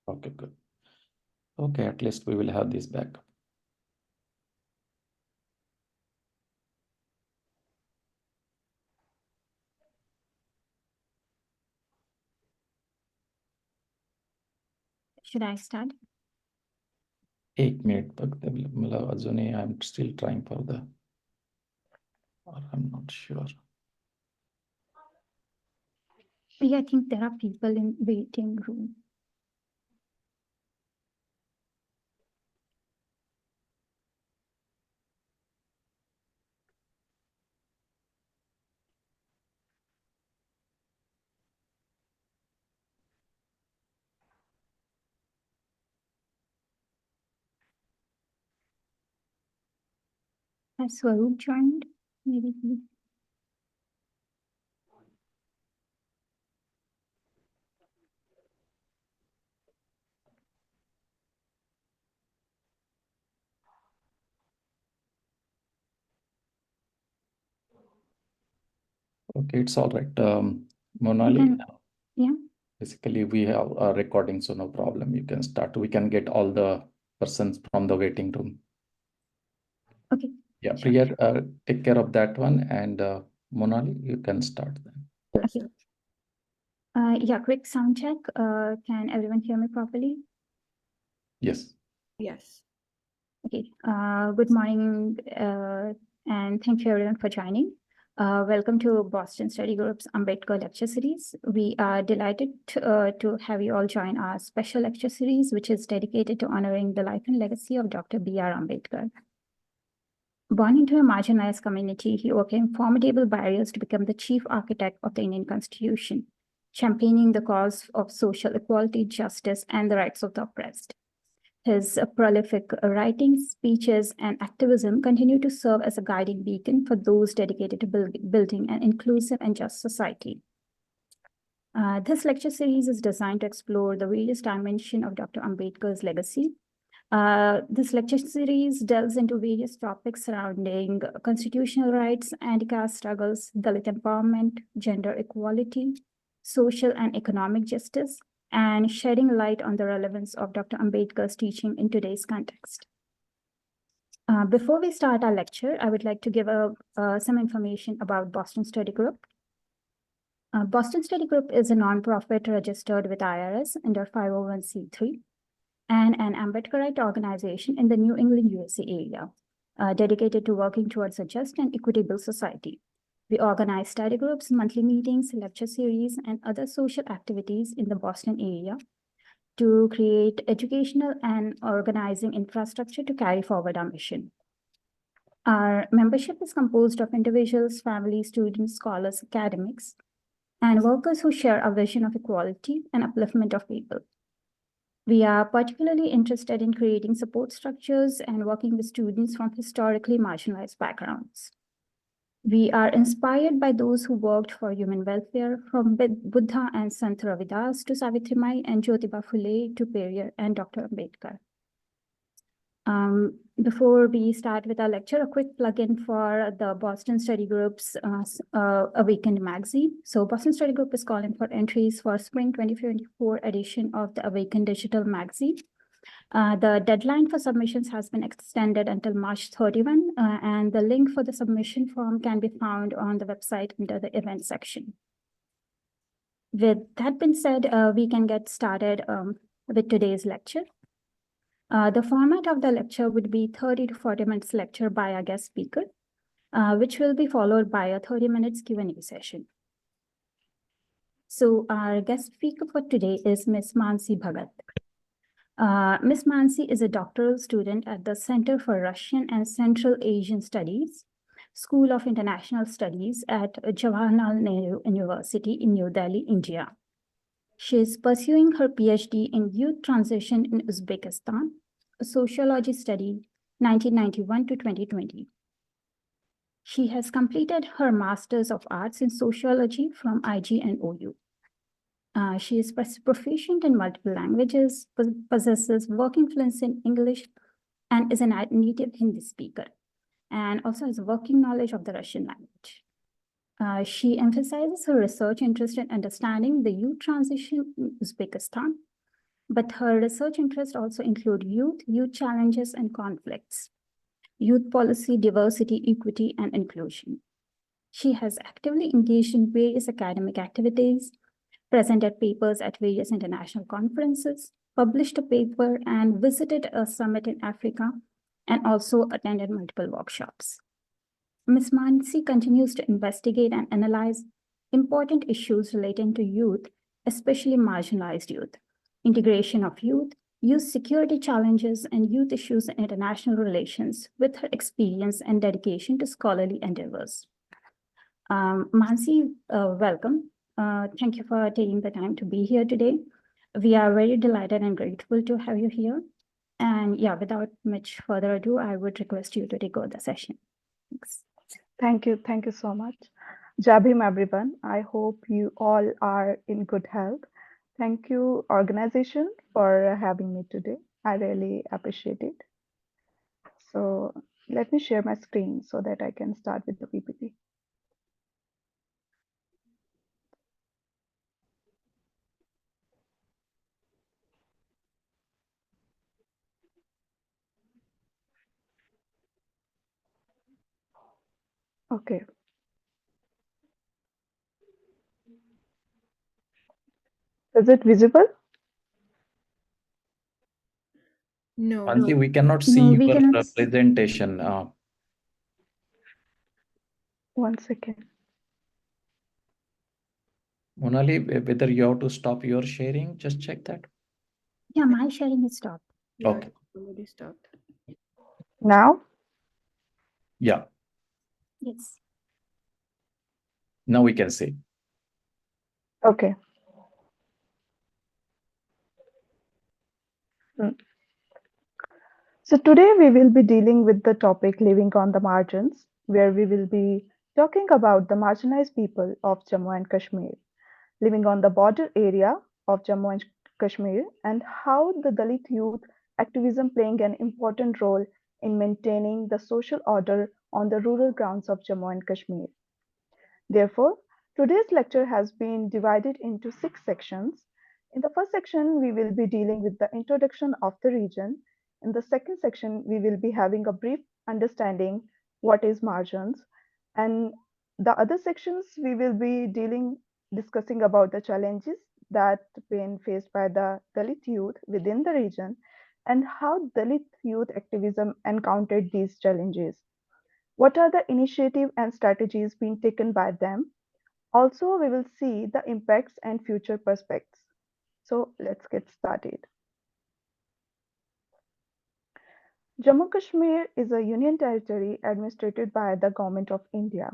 Okay, good. Okay, at least we will have this back. Should I start? 1 minute तक I'm still trying for the, or I'm not sure. Yeah, I think there are people in waiting room. Has Swaroop joined? Maybe. Okay, it's all right. Monali, yeah. basically we have a recording, so no problem. You can start. We can get all the persons from the waiting room. Okay. Yeah, Sure. Priya, take care of that one, and Monali, you can start then. Yes. Okay. Yeah, quick sound check. Can everyone hear me properly? Yes. Yes. Okay. Good morning, and thank you everyone for joining. Welcome to Boston Study Group's Ambedkar lecture series. We are delighted to have you all join our special lecture series, which is dedicated to honoring the life and legacy of Dr. B.R. Ambedkar. Born into a marginalized community, he overcame formidable barriers to become the chief architect of the Indian Constitution, championing the cause of social equality, justice, and the rights of the oppressed. His prolific writings, speeches, and activism continue to serve as a guiding beacon for those dedicated to building an inclusive and just society. This lecture series is designed to explore the various dimensions of Dr. Ambedkar's legacy. This lecture series delves into various topics surrounding constitutional rights, anti-caste struggles, Dalit empowerment, gender equality, social and economic justice, and shedding light on the relevance of Dr. Ambedkar's teaching in today's context. Before we start our lecture, I would like to give some information about Boston Study Group. Boston Study Group is a nonprofit registered with IRS under 501c3 and an Ambedkarite organization in the New England, USA area, dedicated to working towards a just and equitable society. We organize study groups, monthly meetings, lecture series, and other social activities in the Boston area to create educational and organizing infrastructure to carry forward our mission. Our membership is composed of individuals, families, students, scholars, academics, and workers who share our vision of equality and upliftment of people. We are particularly interested in creating support structures and working with students from historically marginalized backgrounds. We are inspired by those who worked for human welfare, from Buddha and Sant Ravidas to Savitribai and Jyotiba Phule to Periyar and Dr. Ambedkar. Before we start with our lecture, a quick plug-in for the Boston Study Group's Awakened magazine. So Boston Study Group is calling for entries for spring 2024 edition of the Awakened digital magazine. The deadline for submissions has been extended until March 31, and the link for the submission form can be found on the website under the event section. With that being said, we can get started with today's lecture. The format of the lecture would be 30 to 40 minutes lecture by a guest speaker, which will be followed by a 30 minutes Q&A session. So our guest speaker for today is Ms. Mansi Bhagat. Ms. Mansi is a doctoral student at the Center for Russian and Central Asian Studies, School of International Studies at Jawaharlal Nehru University in New Delhi, India. She is pursuing her PhD in Youth Transition in Uzbekistan, a sociology study, 1991 to 2020. She has completed her Masters of Arts in Sociology from IG and OU. She is proficient in multiple languages, possesses working fluency in English, and is a native Hindi speaker, and also has working knowledge of the Russian language. She emphasizes her research interest in understanding the youth transition in Uzbekistan, but her research interests also include youth challenges and conflicts, youth policy, diversity, equity, and inclusion. She has actively engaged in various academic activities, presented papers at various international conferences, published a paper, and visited a summit in Africa, and also attended multiple workshops. Ms. Mansi continues to investigate and analyze important issues relating to youth, especially marginalized youth, integration of youth security challenges, and youth issues in international relations with her experience and dedication to scholarly endeavors. Mansi, welcome. Thank you for taking the time to be here today. We are very delighted and grateful to have you here. And yeah, without much further ado, I would request you to take over the session. Thanks. Thank you. Thank you so much. JaiBhim, everyone. I hope you all are in good health. Thank you, organization, for having me today. I really appreciate it. So let me share my screen so that I can start with the PPT. Okay. Is it visible? No. Mansi, we cannot see No, we your cannot see. presentation. One second. Monali, whether you have to stop your sharing, just check that. Yeah, my sharing is stopped. Yeah, Okay. it's already stopped. Now? Yeah, Yes. now we can see. Okay. So today we will be dealing with the topic living on the margins, where we will be talking about the marginalized people of Jammu and Kashmir, living on the border area of Jammu and Kashmir, and how the Dalit youth activism playing an important role in maintaining the social order on the rural grounds of Jammu and Kashmir. Therefore, today's lecture has been divided into 6 sections. In the first section, we will be dealing with the introduction of the region. In the second section, we will be having a brief understanding what is margins. And the other sections, we will be discussing about the challenges that been faced by the Dalit youth within the region and how Dalit youth activism encountered these challenges. What are the initiatives and strategies being taken by them? Also, we will see the impacts and future prospects. So let's get started. Jammu Kashmir is a union territory administered by the Government of India.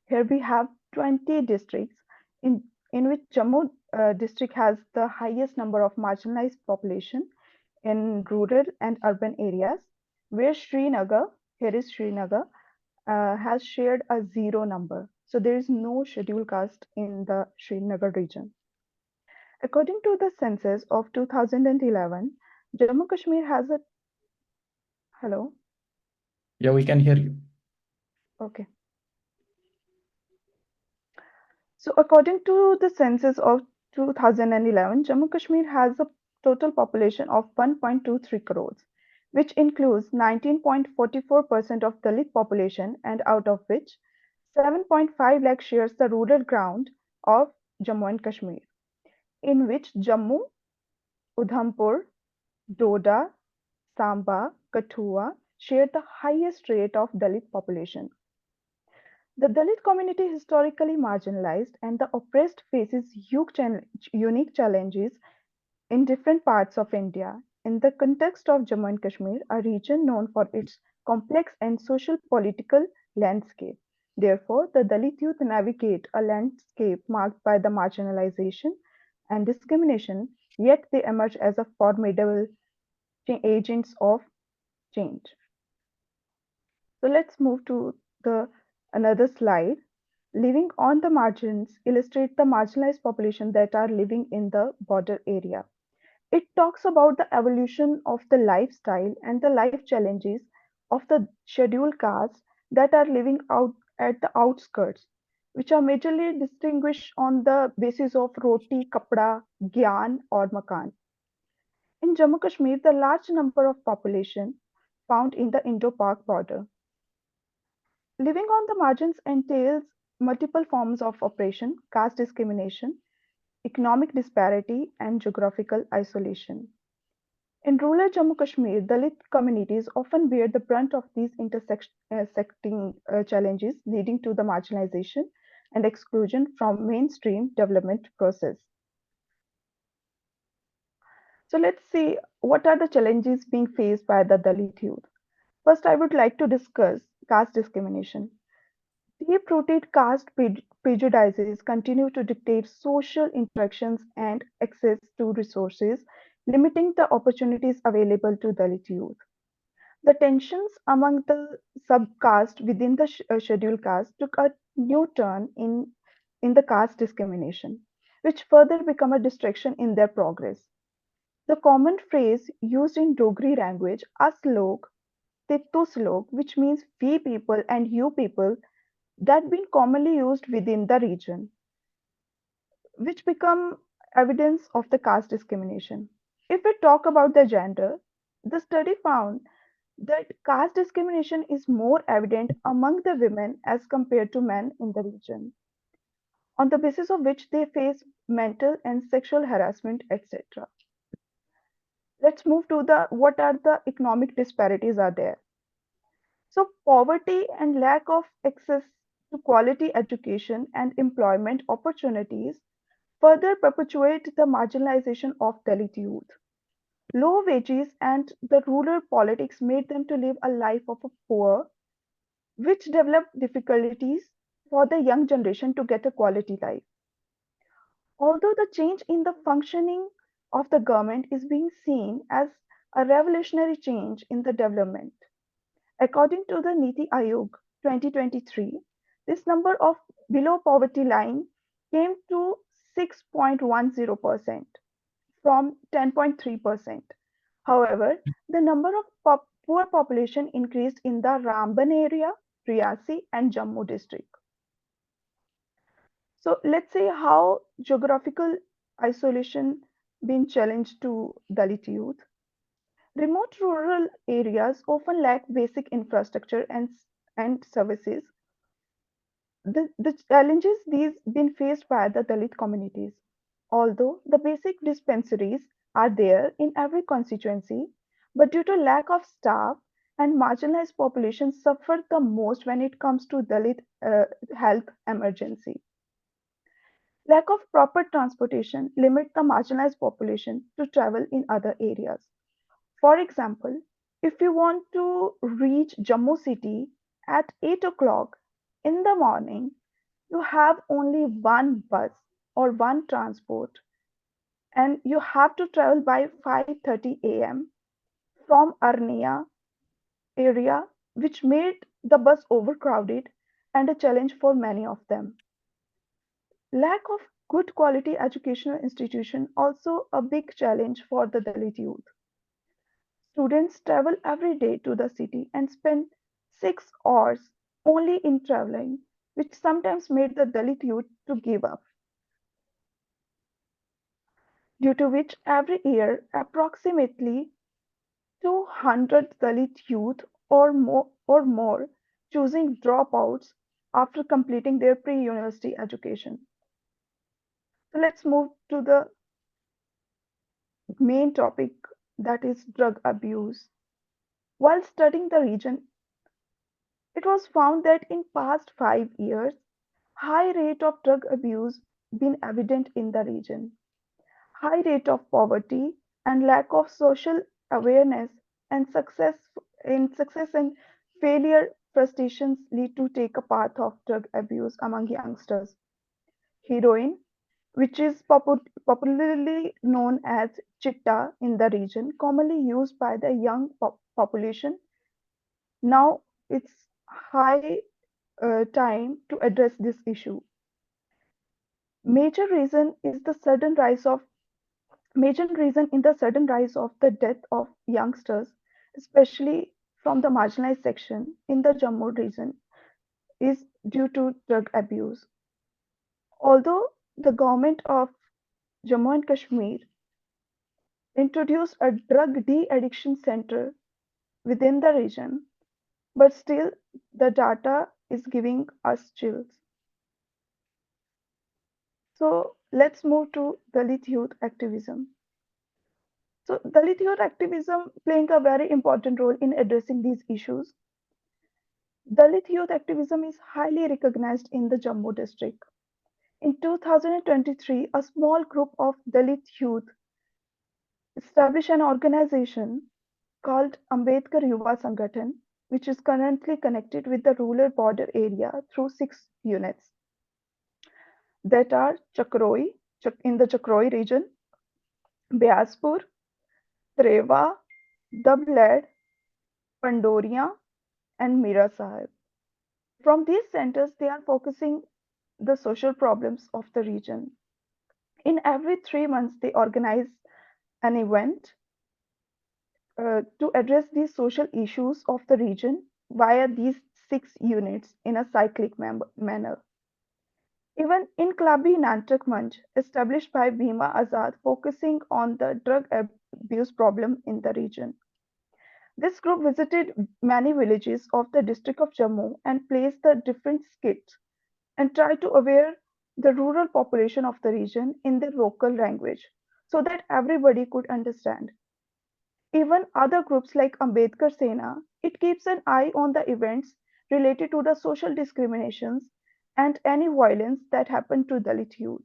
Here we have 20 districts, in which Jammu district has the highest number of marginalized population in rural and urban areas, where Srinagar, here is Srinagar, has shared a zero number. So there is no scheduled caste in the Srinagar region. According to the census of 2011, Jammu Kashmir has a hello. Yeah, we can hear you. Okay. So according to the census of 2011, Jammu Kashmir has a total population of 1.23 crores, which includes 19.44% of Dalit population, and out of which 7.5 lakh shares the rural ground of Jammu and Kashmir, in which Jammu, Udhampur, Doda, Samba, Kathua share the highest rate of Dalit population. The Dalit community historically marginalized and the oppressed faces unique challenges in different parts of India. In the context of Jammu and Kashmir, a region known for its complex and social political landscape. Therefore, the Dalit youth navigate a landscape marked by the marginalization and discrimination, yet they emerge as a formidable agents of change. So let's move to the another slide. Living on the margins illustrate the marginalized population that are living in the border area. It talks about the evolution of the lifestyle and the life challenges of the scheduled castes that are living out at the outskirts. which are majorly distinguished on the basis of roti, kapda, gyan, or makan. In Jammu Kashmir, the large number of population found in the Indo-Pak border. Living on the margins entails multiple forms of oppression, caste discrimination, economic disparity, and geographical isolation. In rural Jammu Kashmir, Dalit communities often bear the brunt of these intersecting challenges, leading to the marginalization and exclusion from mainstream development process. So let's see what are the challenges being faced by the Dalit youth. First, I would like to discuss caste discrimination. Deep-rooted caste prejudices continue to dictate social interactions and access to resources, limiting the opportunities available to Dalit youth. The tensions among the subcaste within the scheduled caste took a new turn in the caste discrimination, which further became a distraction in their progress. The common phrase used in Dogri language, "Us log, te tus log," which means we people and you people, that been commonly used within the region, which become evidence of the caste discrimination. If we talk about the gender, the study found that caste discrimination is more evident among the women as compared to men in the region, on the basis of which they face mental and sexual harassment, etc. Let's move to the what are the economic disparities are there. So poverty and lack of access to quality education and employment opportunities further perpetuate the marginalization of Dalit youth. Low wages and the rural politics made them to live a life of a poor, which developed difficulties for the young generation to get a quality life. Although the change in the functioning of the government is being seen as a revolutionary change in the development, according to the Niti Aayog 2023, this number of below poverty line came to 6.10% from 10.3%. However, the number of poor population increased in the Ramban area, Riyasi, and Jammu district. So let's see how geographical isolation been challenged to Dalit youth. Remote rural areas often lack basic infrastructure and services. The challenges these been faced by the Dalit communities. Although the basic dispensaries are there in every constituency, but due to lack of staff and marginalized populations suffer the most when it comes to Dalit health emergency. Lack of proper transportation limit the marginalized population to travel in other areas. For example, if you want to reach Jammu city at 8 o'clock in the morning, you have only one bus or one transport, and you have to travel by 5:30 a.m. from Arnia area, which made the bus overcrowded and a challenge for many of them. Lack of good quality educational institution also a big challenge for the Dalit youth. Students travel every day to the city and spend 6 hours only in traveling, which sometimes made the Dalit youth to give up. Due to which every year approximately 200 Dalit youth or more choosing dropouts after completing their pre-university education. So let's move to the main topic, that is drug abuse. While studying the region, it was found that in past 5 years, high rate of drug abuse been evident in the region. High rate of poverty and lack of social awareness and success and failure frustrations lead to take a path of drug abuse among youngsters. Heroin, which is popularly known as chitta in the region, commonly used by the young population. Now it's high time to address this issue. Major reason is the sudden rise of Major reason in the sudden rise of the death of youngsters, especially from the marginalized section in the Jammu region, is due to drug abuse. Although the government of Jammu and Kashmir introduced a drug de-addiction center within the region, but still the data is giving us chills. So let's move to Dalit youth activism. So Dalit youth activism playing a very important role in addressing these issues. Dalit youth activism is highly recognized in the Jammu district. In 2023, a small group of Dalit youth established an organization called Ambedkar Yuva Sangathan, which is currently connected with the rural border area through 6 units that are Chakroi in the Chakroi region, Biaspur, Treva, Dabled, Pandoria, and Mira Sahib. From these centers, they are focusing the social problems of the region. In every 3 months, they organize an event to address these social issues of the region via these 6 units in a cyclic manner. Even Inqlabi Nantak Manch, established by Bhima Azad, focusing on the drug abuse problem in the region. This group visited many villages of the district of Jammu and placed the different skits and tried to aware the rural population of the region in their local language so that everybody could understand. Even other groups like Ambedkar Sena, it keeps an eye on the events related to the social discriminations and any violence that happened to Dalit youth,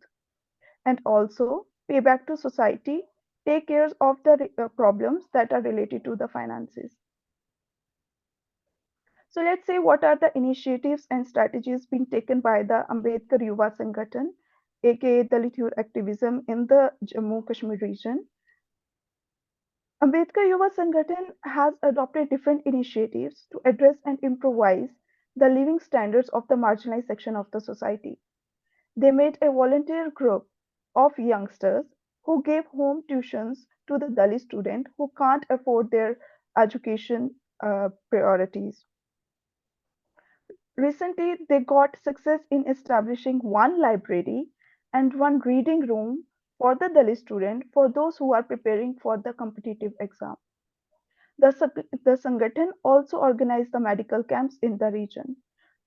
and also pay back to society, take care of the problems that are related to the finances. So let's say what are the initiatives and strategies being taken by the Ambedkar Yuva Sangathan, aka Dalit Youth Activism in the Jammu Kashmir region. Ambedkar Yuva Sangathan has adopted different initiatives to address and improvise the living standards of the marginalized section of the society. They made a volunteer group of youngsters who gave home tuitions to the Dalit students who can't afford their education priorities. Recently, they got success in establishing one library and one reading room for the Dalit student for those who are preparing for the competitive exam. The Sangathan also organized the medical camps in the region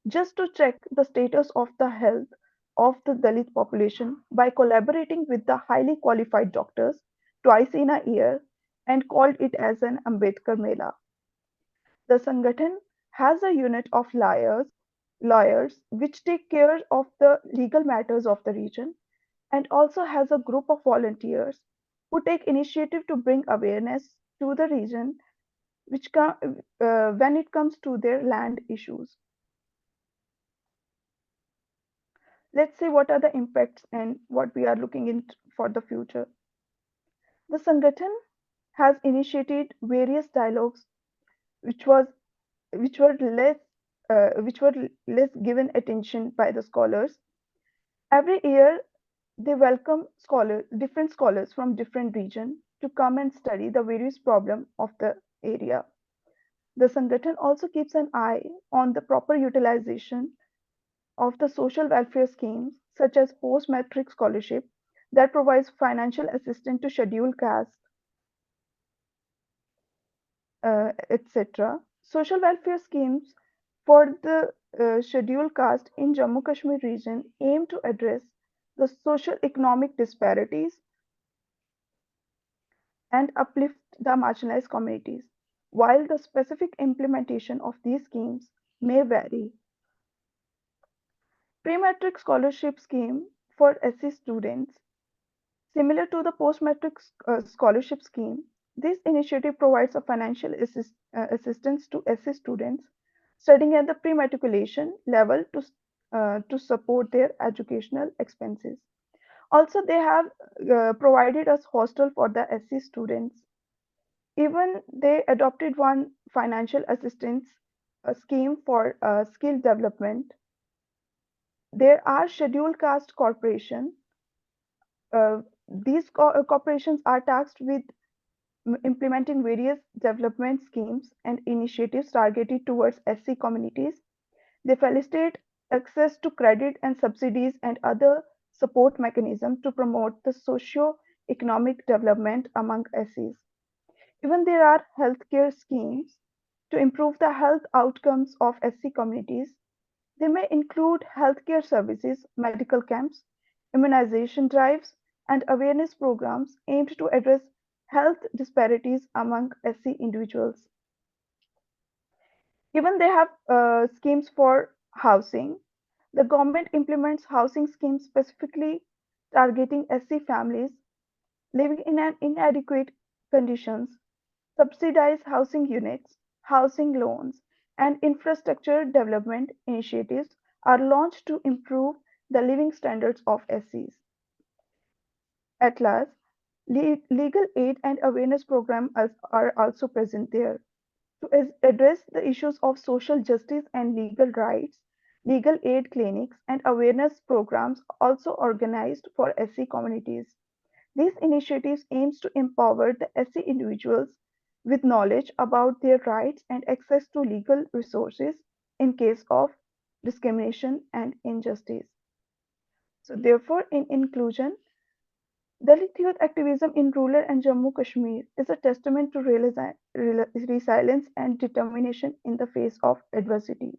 just to check the status of the health of the Dalit population by collaborating with the highly qualified doctors twice in a year and called it as an Ambedkar Mela. The Sangathan has a unit of lawyers which take care of the legal matters of the region and also has a group of volunteers who take initiative to bring awareness to the region when it comes to their land issues. Let's see what are the impacts and what we are looking in for the future. The Sangathan has initiated various dialogues which was which were less which were less given attention by the scholars. Every year, they welcome different scholars from different regions to come and study the various problems of the area. The Sangathan also keeps an eye on the proper utilization of the social welfare schemes such as post-matric scholarship that provides financial assistance to scheduled caste, etc. Social welfare schemes for the scheduled caste in Jammu Kashmir region aim to address the social economic disparities and uplift the marginalized communities. While the specific implementation of these schemes may vary, pre-matric scholarship scheme for SC students, similar to the post-matric scholarship scheme, this initiative provides a financial assistance to SC students studying at the pre-matriculation level to support their educational expenses. Also, they have provided us hostel for the SC students. Even they adopted one financial assistance scheme for skill development. There are scheduled caste corporation. These corporations are tasked with implementing various development schemes and initiatives targeted towards SC communities. They facilitate access to credit and subsidies and other support mechanism to promote the socio-economic development among SCs. Even there are healthcare schemes to improve the health outcomes of SC communities. They may include healthcare services, medical camps, immunization drives, and awareness programs aimed to address health disparities among SC individuals. Even they have schemes for housing. The government implements housing schemes specifically targeting SC families living in an inadequate conditions, subsidize housing units, housing loans, and infrastructure development initiatives are launched to improve the living standards of SCs. At last, legal aid and awareness programs are also present there. To address the issues of social justice and legal rights, legal aid clinics and awareness programs also organized for SC communities. These initiatives aims to empower the SC individuals with knowledge about their rights and access to legal resources in case of discrimination and injustice. So therefore, in inclusion, Dalit youth activism in rural and Jammu Kashmir is a testament to resilience and determination in the face of adversity.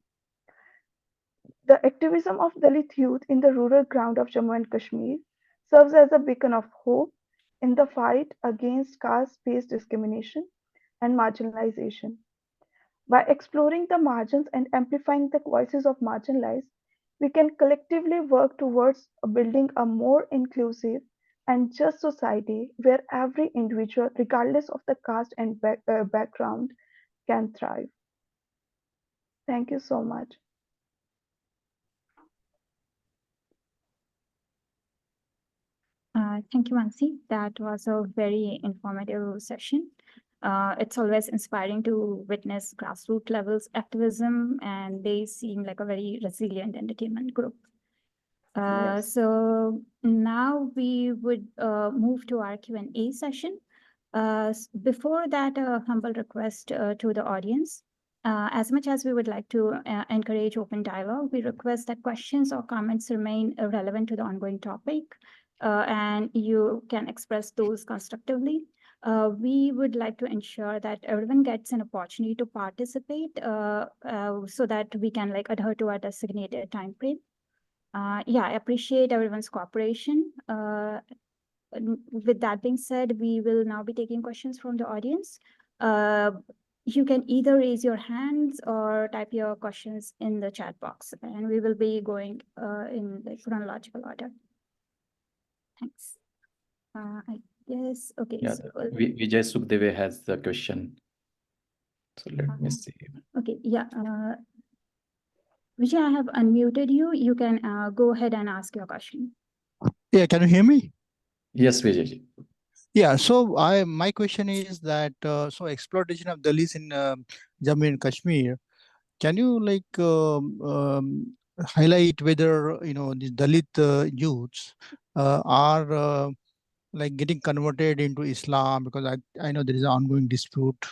The activism of Dalit youth in the rural ground of Jammu and Kashmir serves as a beacon of hope in the fight against caste-based discrimination and marginalization. By exploring the margins and amplifying the voices of marginalized, we can collectively work towards building a more inclusive and just society where every individual, regardless of the caste and background, can thrive. Thank you so much. Thank you, Mansi. That was a very informative session. It's always inspiring to witness grassroots levels activism, and they seem like a very resilient and determined group. Yes. So now we would move to our Q&A session. Before that, a humble request to the audience. As much as we would like to encourage open dialogue, we request that questions or comments remain relevant to the ongoing topic, and you can express those constructively. We would like to ensure that everyone gets an opportunity to participate so that we can adhere to our designated time frame. Yeah, I appreciate everyone's cooperation. With that being said, we will now be taking questions from the audience. You can either raise your hands or type your questions in the chat box, and we will be going in chronological order. Thanks. I guess, okay. Yeah, so, Vijay Sukhdeve has the question. So let me see. Okay, yeah. Vijay, I have unmuted you. You can go ahead and ask your question. Yeah, can you hear me? Yes, Vijay. Yeah, so my question is that so exploitation of Dalits in Jammu and Kashmir, can you highlight whether these Dalit youths are getting converted into Islam, because I know there is an ongoing dispute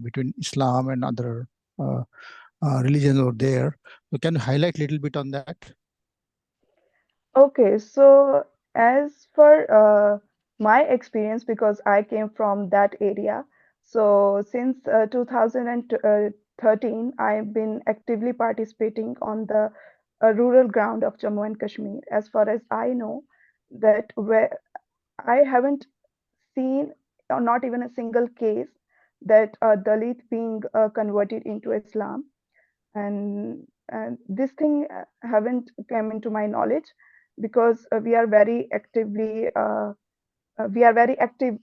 between Islam and other religions over there. So can you highlight a little bit on that? Okay, so as for my experience, because I came from that area, so since 2013, I've been actively participating on the rural ground of Jammu and Kashmir. As far as I know, that where I haven't seen, or not even a single case, that Dalit being converted into Islam, and this thing haven't come into my knowledge, because we are very active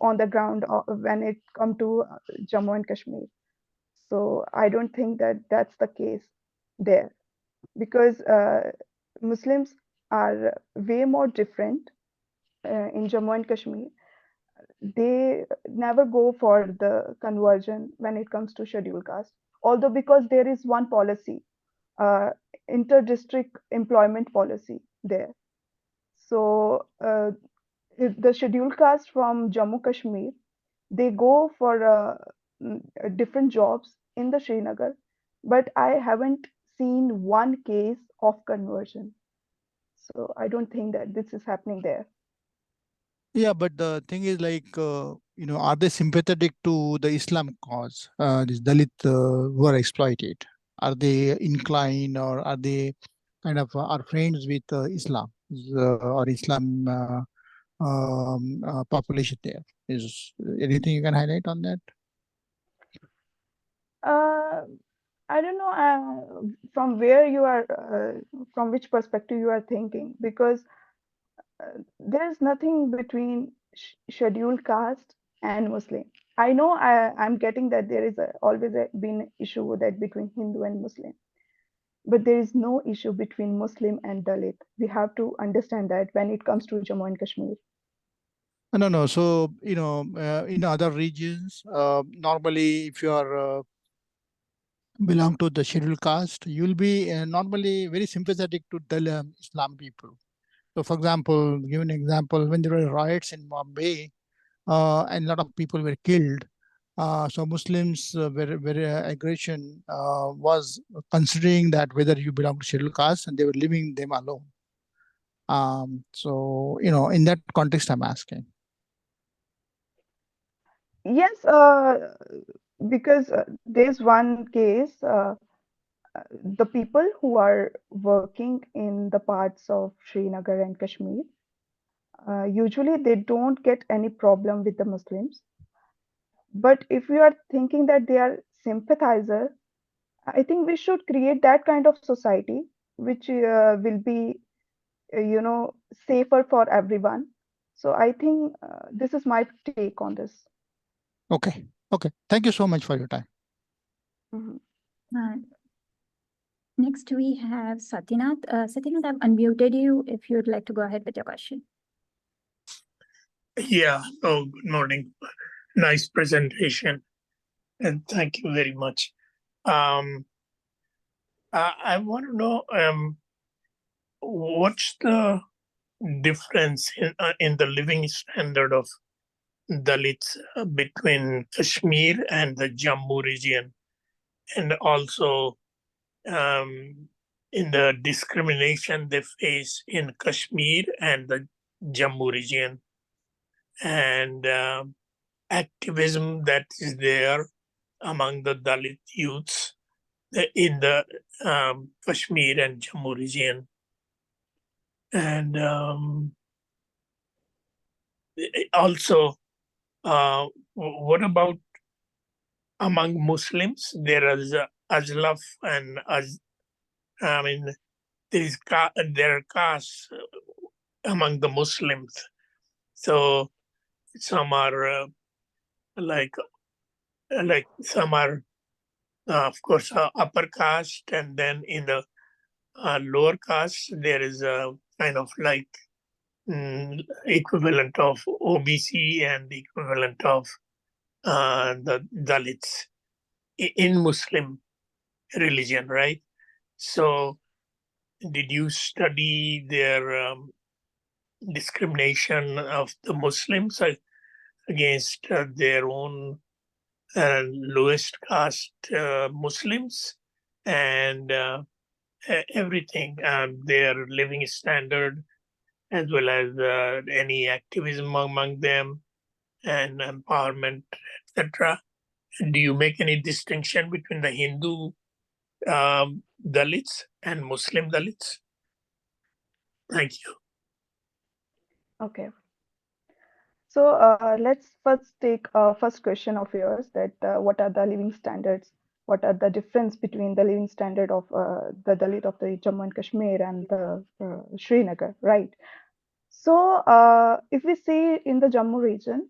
on the ground when it come to Jammu and Kashmir. So I don't think that that's the case there, because Muslims are way more different in Jammu and Kashmir. They never go for the conversion when it comes to scheduled caste, although because there is one policy, uh, inter-district employment policy there. So the scheduled caste from Jammu Kashmir, they go for different jobs in the Srinagar, but I haven't seen one case of conversion. So I don't think that this is happening there. Yeah, but the thing is like, are they sympathetic to the Islam cause, these Dalit who are exploited? Are they inclined, or are they kind of are friends with Islam or Islam population there? Is anything you can highlight on that? Uh, I don't know from where you are, from which perspective you are thinking, because there is nothing between scheduled caste and Muslim. I know I'm getting that there is always been issue that between Hindu and Muslim, but there is no issue between Muslim and Dalit. We have to understand that when it comes to Jammu and Kashmir. No, no. So, in other regions, normally if you are belong to the scheduled caste, you'll be normally very sympathetic to the Islam people. So, for example, give an example, when there were riots in Bombay, and a lot of people were killed. So Muslims were aggression was considering that whether you belong to scheduled caste, and they were leaving them alone. So in that context, I'm asking. Yes, because there's one case, the people who are working in the parts of Srinagar and Kashmir, usually they don't get any problem with the Muslims. But if we are thinking that they are sympathizer, I think we should create that kind of society which will be, safer for everyone. So I think this is my take on this. Okay. Okay. Thank you so much for your time. Mhm. Next, we have Satyanath. Satyanath, I've unmuted you if you'd like to go ahead with your question. Yeah. Oh, good morning. Nice presentation, and thank you very much. I want to know what's the difference in the living standard of Dalits between Kashmir and the Jammu region, and also in the discrimination they face in Kashmir and the Jammu region, and activism that is there among the Dalit youths in the Kashmir and Jammu region. And also, what about among Muslims? There is Ajlaf and I mean, there are castes among the Muslims. So some are like some are of course upper caste, and then in the lower caste there is a kind of like equivalent of OBC and equivalent of the Dalits in Muslim religion, right? So did you study their discrimination of the Muslims against their own lowest caste Muslims, and everything, their living standard, as well as any activism among them and empowerment, etc.? Do you make any distinction between the Hindu Dalits and Muslim Dalits? Thank you. Okay. So let's first take first question of yours, that what are the living standards? What are the difference between the living standard of the Dalit of the Jammu and Kashmir and the Srinagar, right? So if we see in the Jammu region,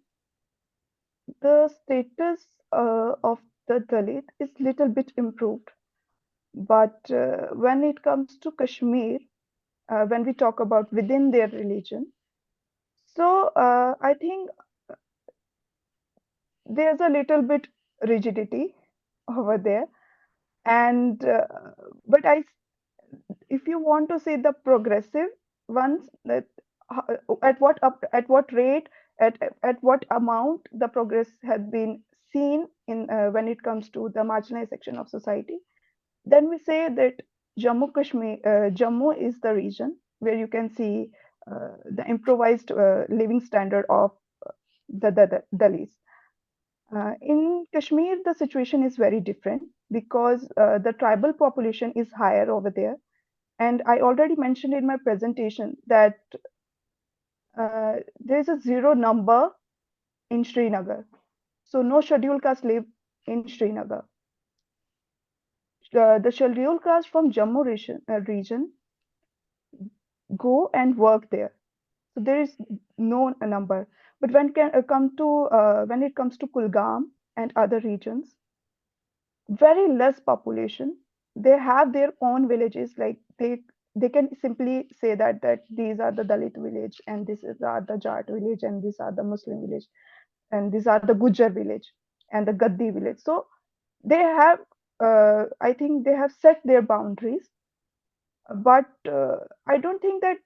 the status of the Dalit is little bit improved. But when it comes to Kashmir, when we talk about within their religion, so I think there's a little bit rigidity over there. And but if you want to say the progressive ones, that at what rate, at what amount the progress has been seen in when it comes to the marginalized section of society, then we say that Jammu is the region where you can see the improvised living standard of the Dalits. In Kashmir, the situation is very different because the tribal population is higher over there. And I already mentioned in my presentation that there's a zero number in Srinagar. So no scheduled caste live in Srinagar. The scheduled caste from Jammu region go and work there. So there is no number. But when when it comes to Kulgam and other regions, very less population. They have their own villages. Like they can simply say that these are the Dalit village and this is the Jat village and these are the Muslim village and these are the Gujar village and the Gaddi village. So they have, I think they have set their boundaries, but I don't think that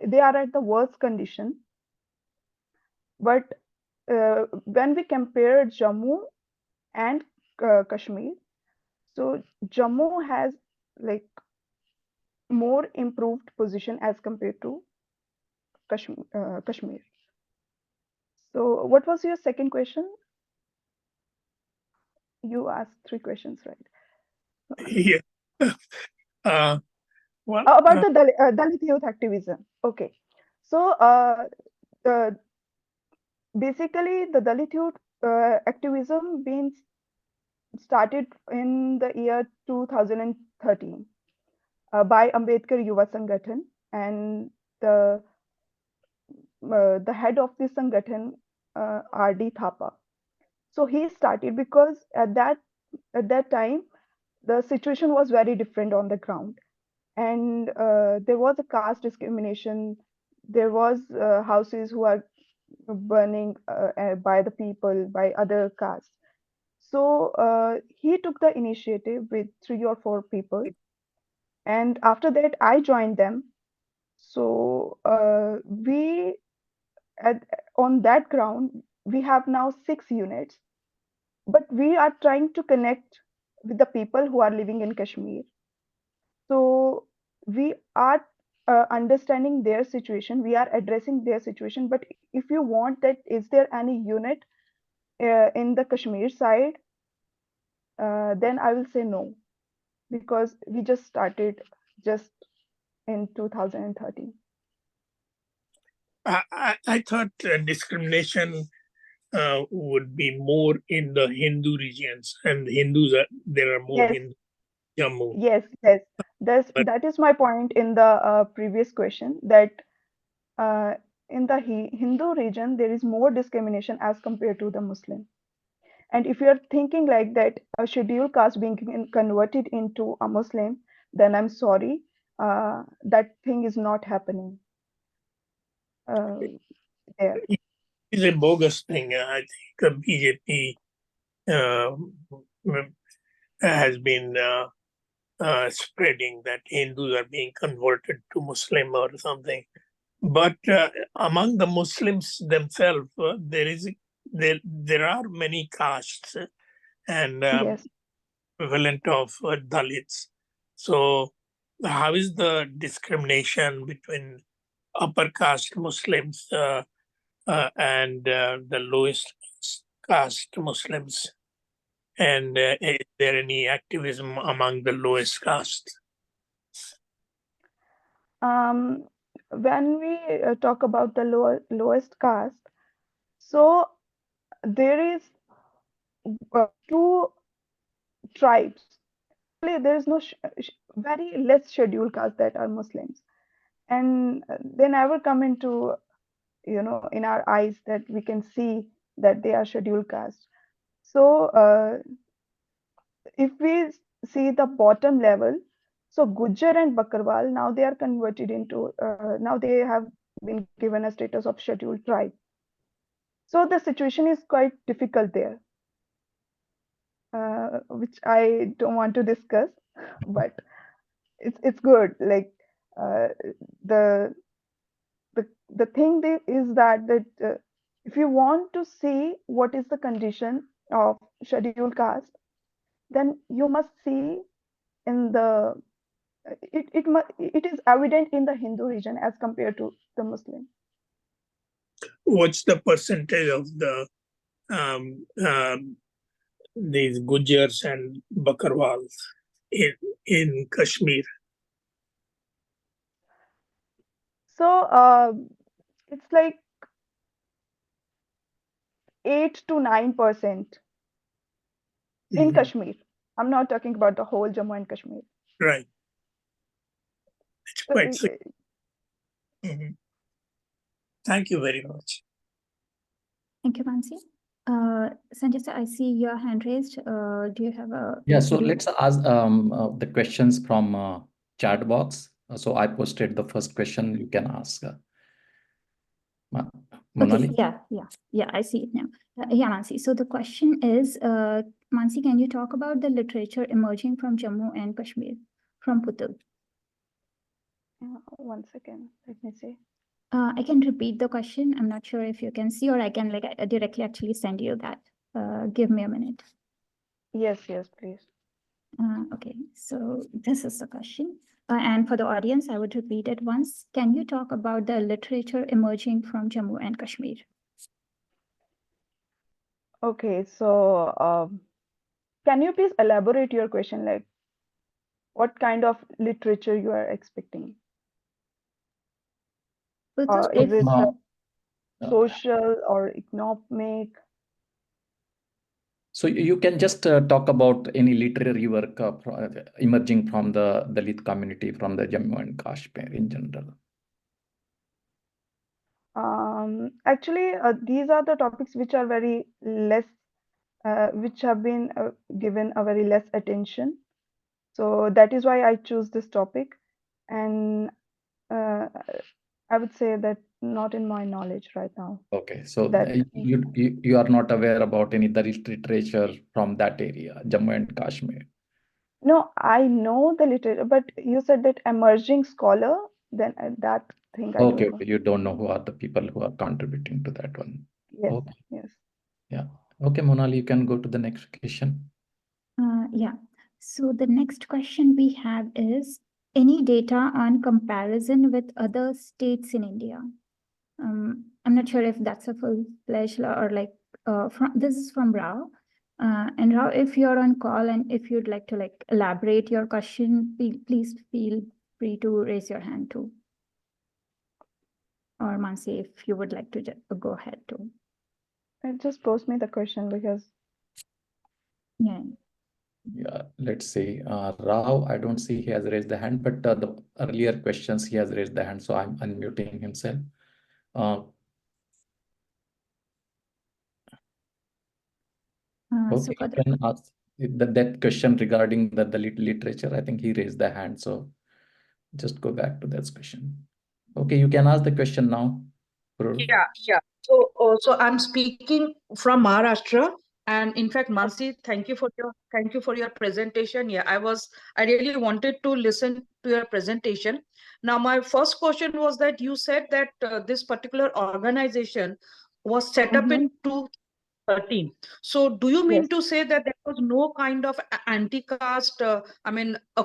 they are at the worst condition. But when we compare Jammu and Kashmir, so Jammu has like more improved position as compared to Kashmir. So what was your second question? You asked three questions, right? Yeah. Well, About the Dalit youth activism. Okay. So basically the Dalit youth activism being started in the year 2013 by Ambedkar Yuva Sangathan, and the head of this Sangathan, R.D. Thapa. So he started because at that time the situation was very different on the ground, and there was a caste discrimination. There was houses who are burning by the people, by other castes. So he took the initiative with 3 or 4 people, and after that I joined them. So we on that ground we have now 6 units, but we are trying to connect with the people who are living in Kashmir. So we are understanding their situation, we are addressing their situation. But if you want that, is there any unit in the Kashmir side, then I will say no, because we just started just in 2013. I thought discrimination would be more in the Hindu regions, and there are more Yes, in Jammu. yes. But That is my point in the previous question, that uh, in the Hindu region there is more discrimination as compared to the Muslim. And if you are thinking like that, a scheduled caste being converted into a Muslim, then I'm sorry, that thing is not happening there. it's a bogus thing. I think BJP has been spreading that Hindus are being converted to Muslim or something. But among the Muslims themselves, there are many castes and Yes. equivalent of Dalits. So how is the discrimination between upper caste Muslims and the lowest caste Muslims? And is there any activism among the lowest caste? When we talk about the lowest caste, so there is 2 tribes. Actually, there is no very less scheduled caste that are Muslims, and they never come into in our eyes that we can see that they are scheduled caste. So if we see the bottom level, so Gujar and Bakarwal, now they are converted into now they have been given a status of scheduled tribe. So the situation is quite difficult there, which I don't want to discuss, but it's good. Like uh, the the thing is that if you want to see what is the condition of scheduled caste, then you must see in the it is evident in the Hindu region as compared to the Muslim. What's the percentage of the these Gujars and Bakarwals in Kashmir? So it's like 8 to 9% in Mhm. Kashmir. I'm not talking about the whole Jammu and Kashmir. Right. It's So, quite Mhm. Thank you very much. Thank you, Mansi. Sanjay sir, I see your hand raised. Do you have a? Yeah, so would you- let's ask the questions from chat box. So I posted the first question you can ask. Monali? Okay, yeah, I see it now. Yeah, Mansi. So the question is, Mansi, can you talk about the literature emerging from Jammu and Kashmir from Putul? 1 second, let me see. I can repeat the question. I'm not sure if you can see, or I can directly actually send you that. Give me a minute. Yes, please. Okay, so this is the question. And for the audience, I would repeat it once. Can you talk about the literature emerging from Jammu and Kashmir? Okay, so can you please elaborate your question, like what kind of literature you are expecting? Putul, Is it Uh, social or economic? So you can just talk about any literary work emerging from the Dalit community from the Jammu and Kashmir in general. Actually, these are the topics which are very less, which have been given a very less attention. So that is why I choose this topic, and I would say that not in my knowledge right now. Okay, so That you are not aware about any Dalit literature from that area, Jammu and Kashmir. No, I know the literature, but you said that emerging scholar, then that thing I Okay, don't know. okay, you don't know who are the people who are contributing to that one. Yes, Okay, yes. yeah. Okay, Monali, you can go to the next question. Yeah. So the next question we have is, any data on comparison with other states in India? I'm not sure if that's a full-fledged or this is from Rao. And Rao, if you're on call and if you'd like to elaborate your question, please feel free to raise your hand too. Or Mansi, if you would like to go ahead too. Just post me the question because. Yeah. Yeah, let's see. Rao, I don't see he has raised the hand, but the earlier questions he has raised the hand, so I'm unmuting himself. So Okay, you can ask that question regarding the literature. I think he raised the hand, so just go back to that question. Okay, you can ask the question now. Yeah. So I'm speaking from Maharashtra, and in fact, Mansi, thank you for your presentation. Yeah, I really wanted to listen to your presentation. Now, my first question was that you said that this particular organization was set up in 2013. So, do you mean Yes. to say that there was no kind of anti-caste, a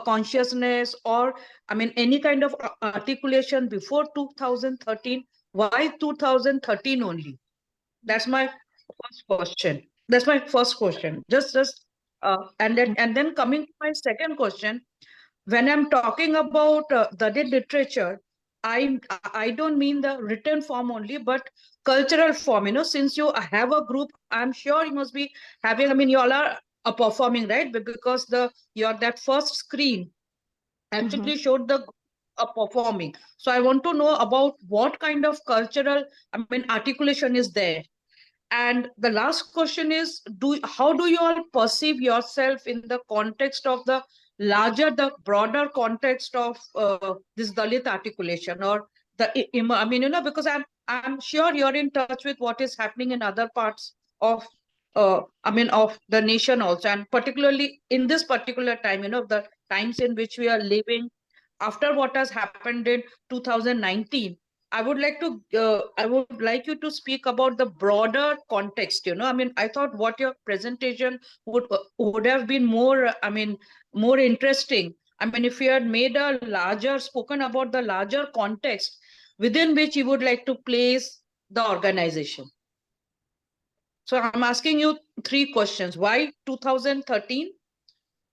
consciousness, or any kind of articulation before 2013? Why 2013 only? That's my first question. And then coming to my second question, when I'm talking about Dalit literature, I don't mean the written form only, but cultural form. Since you have a group, I'm sure you must be having. You all are performing, right? Because that first screen actually showed the performing. So I want to know about what kind of cultural articulation is there. And the last question is, how do you all perceive yourself in the context of the broader context of this Dalit articulation, or because I'm sure you're in touch with what is happening in other parts of of the nation also, and particularly in this particular time, the times in which we are living after what has happened in 2019. I would like you to speak about the broader context. I thought what your presentation would have been more interesting. I mean, if you had made a larger, spoken about the larger context within which you would like to place the organization. So I'm asking you 3 questions. Why 2013?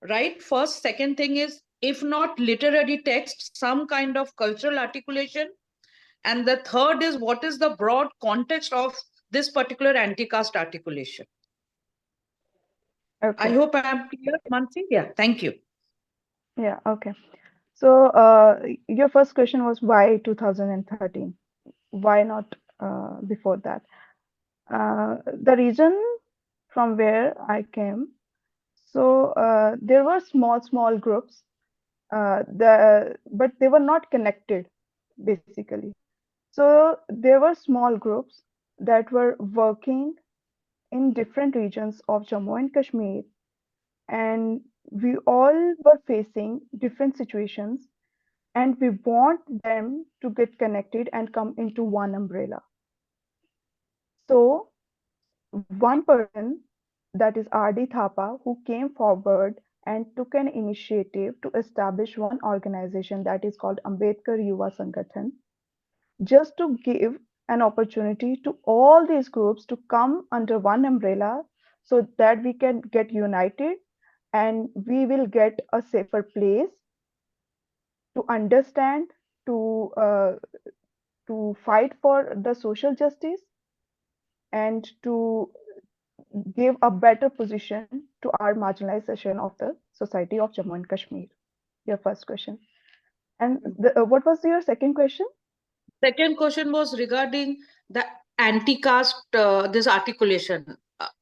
Right? First, second thing is, if not literary text, some kind of cultural articulation. And the third is, what is the broad context of this particular anti-caste articulation? Okay. I hope I am clear, Mansi. Yeah, thank you. Yeah, okay. So your first question was why 2013? Why not before that? The reason from where I came, so there were small groups, but they were not connected, basically. So there were small groups that were working in different regions of Jammu and Kashmir, and we all were facing different situations, and we want them to get connected and come into one umbrella. So one person, that is R.D. Thapa, who came forward and took an initiative to establish one organization that is called Ambedkar Yuva Sangathan, just to give an opportunity to all these groups to come under one umbrella so that we can get united and we will get a safer place to understand, to fight for the social justice, and to give a better position to our marginalized section of the society of Jammu and Kashmir. Your first question. And what was your second question? Second question was regarding the anti-caste, this articulation,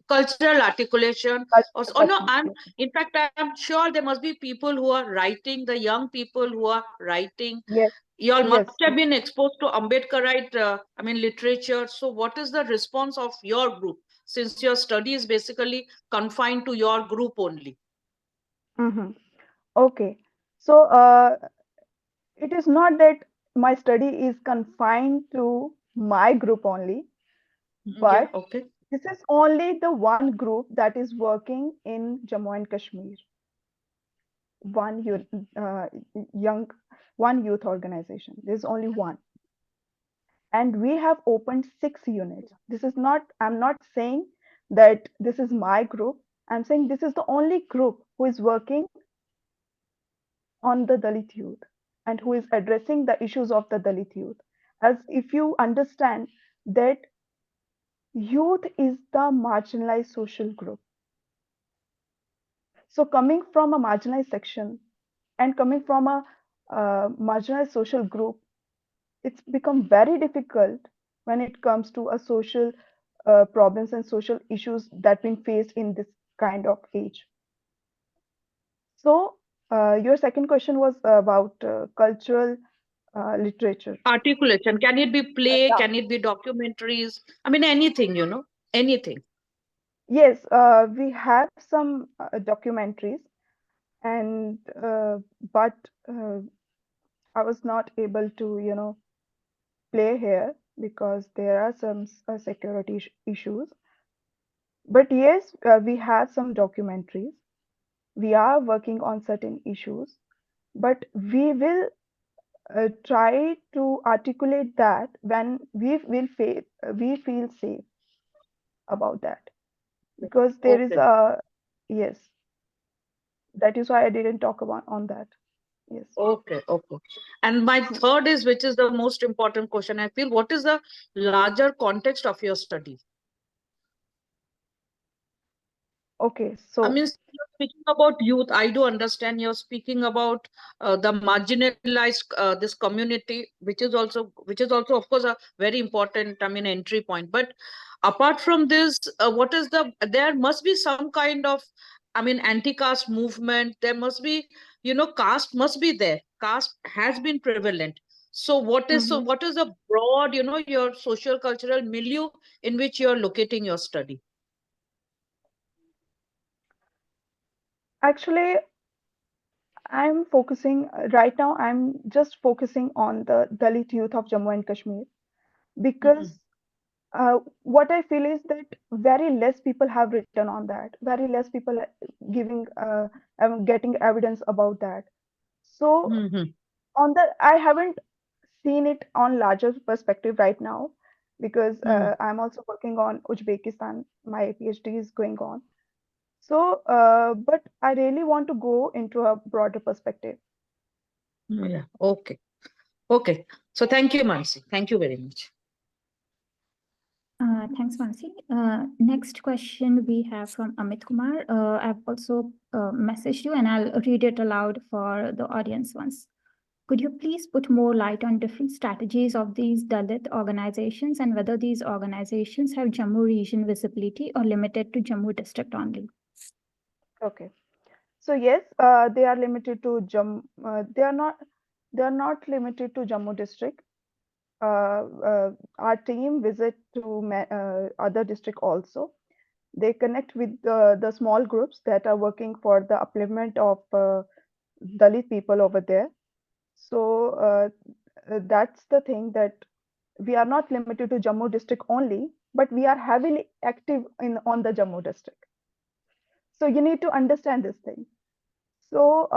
cultural articulation. Oh no, in fact, I'm sure there must be people who are writing, the young people who are writing. Yes. You all Yes. must have been exposed to Ambedkarite, literature. So what is the response of your group, since your study is basically confined to your group only? Mm-hmm. Okay. So it is not that my study is confined to my group only, but Yeah, okay. this is only the one group that is working in Jammu and Kashmir. One youth organization. There's only one. And we have opened 6 units. This is not, I'm not saying that this is my group. I'm saying this is the only group who is working on the Dalit youth and who is addressing the issues of the Dalit youth. As if you understand that youth is the marginalized social group. So coming from a marginalized section and coming from a marginalized social group, it's become very difficult when it comes to a social problems and social issues that been faced in this kind of age. So your second question was about cultural literature. Articulation. Can it be play? Yeah. Can it be documentaries? I mean, anything, anything. Yes, we have some documentaries, and but I was not able to, play here because there are some security issues. But yes, we have some documentaries. We are working on certain issues, but we will try to articulate that when we feel safe about that, because there is a yes. That is why I didn't talk about on that. Yes. Okay. And my third is, which is the most important question, I feel, what is the larger context of your study? Okay, so I mean, you're speaking about youth. I do understand you're speaking about the marginalized, this community, which is also, of course, a very important, entry point. But apart from this, there must be some kind of, anti-caste movement. There must be, caste must be there. Caste has been prevalent. So what is the broad, your social cultural milieu in which you're locating your study? actually, I'm focusing right now. I'm just focusing on the Dalit youth of Jammu and Kashmir because what I feel is that very less people have written on that. Very less people are getting evidence about that. So Mhm. I haven't seen it on larger perspective right now, because I'm also working on Uzbekistan. My PhD is going on. So, but I really want to go into a broader perspective. Yeah. Okay. Okay. So thank you, Mansi. Thank you very much. Thanks, Mansi. Next question we have from Amit Kumar. I've also messaged you and I'll read it aloud for the audience once. Could you please put more light on different strategies of these Dalit organizations and whether these organizations have Jammu region visibility or limited to Jammu district only? Okay. So yes, they are limited to Jammu. They are not limited to Jammu district. Our team visit to other district also. They connect with the small groups that are working for the upliftment of Dalit people over there. So that's the thing, that we are not limited to Jammu district only, but we are heavily active on the Jammu district. So you need to understand this thing. So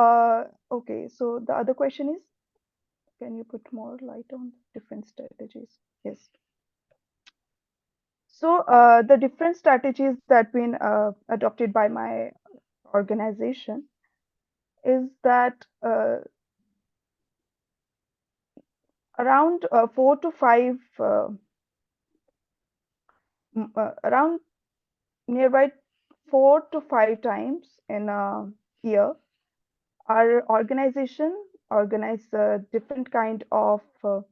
okay, so the other question is, can you put more light on different strategies? Yes. So the different strategies that been adopted by my organization is that around 4 to 5, around nearby 4 to 5 times in a year, our organization organize different kind of uh,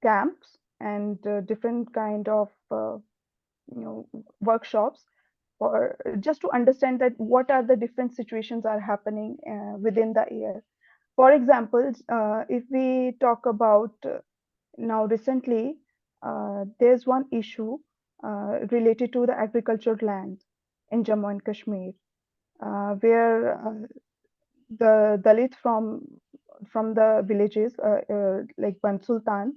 camps and different kind of workshops, for just to understand that what are the different situations are happening within the year. For example, if we talk about now recently, there's one issue related to the agricultural land in Jammu and Kashmir, where the Dalit from the villages like Ban Sultan,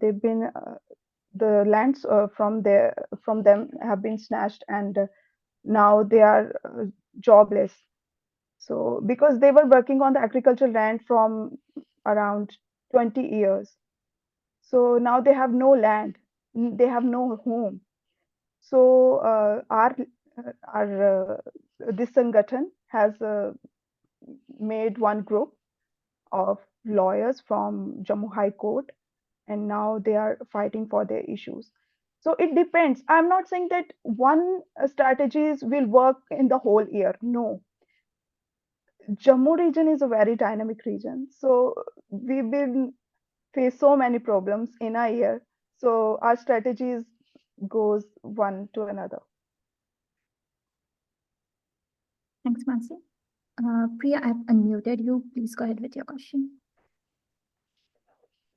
they've been the lands from them have been snatched, and now they are jobless. So because they were working on the agricultural land from around 20 years, so now they have no land, they have no home. So our this Sangathan has made one group of lawyers from Jammu High Court, and now they are fighting for their issues. So it depends. I'm not saying that one strategies will work in the whole year. No, Jammu region is a very dynamic region. So we will face so many problems in a year. So our strategies goes one to another. Thanks, Mansi. Priya, I've unmuted you. Please go ahead with your question.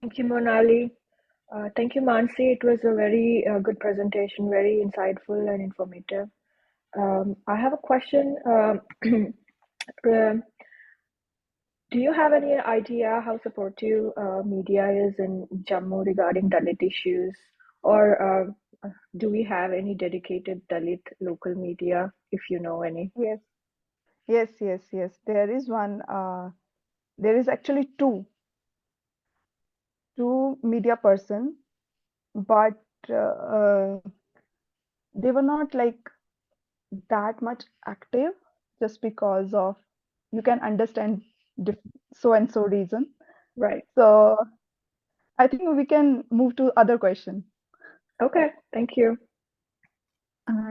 Thank you, Monali. Thank you, Mansi. It was a very good presentation, very insightful and informative. I have a question. Do you have any idea how supportive media is in Jammu regarding Dalit issues? Or do we have any dedicated Dalit local media, if you know any? Yes, yes, yes, yes. There is one. There is actually two media person, but they were not like that much active, just because of, you can understand, so and so reason. Right. So I think we can move to other question. Okay, thank you.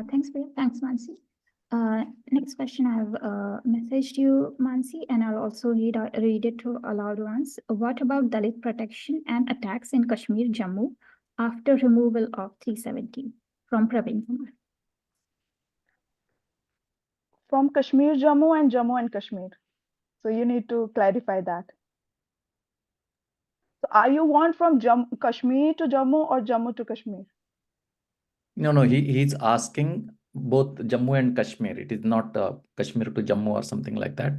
Thanks, Priya. Thanks, Mansi. Next question, I've messaged you, Mansi, and I'll also read it to aloud once. What about Dalit protection and attacks in Kashmir, Jammu, after removal of 370? From Praveen Kumar. From Kashmir, Jammu, and Jammu and Kashmir. So you need to clarify that. So are you want from Kashmir to Jammu or Jammu to Kashmir? No, he's asking both Jammu and Kashmir. It is not Kashmir to Jammu or something like that.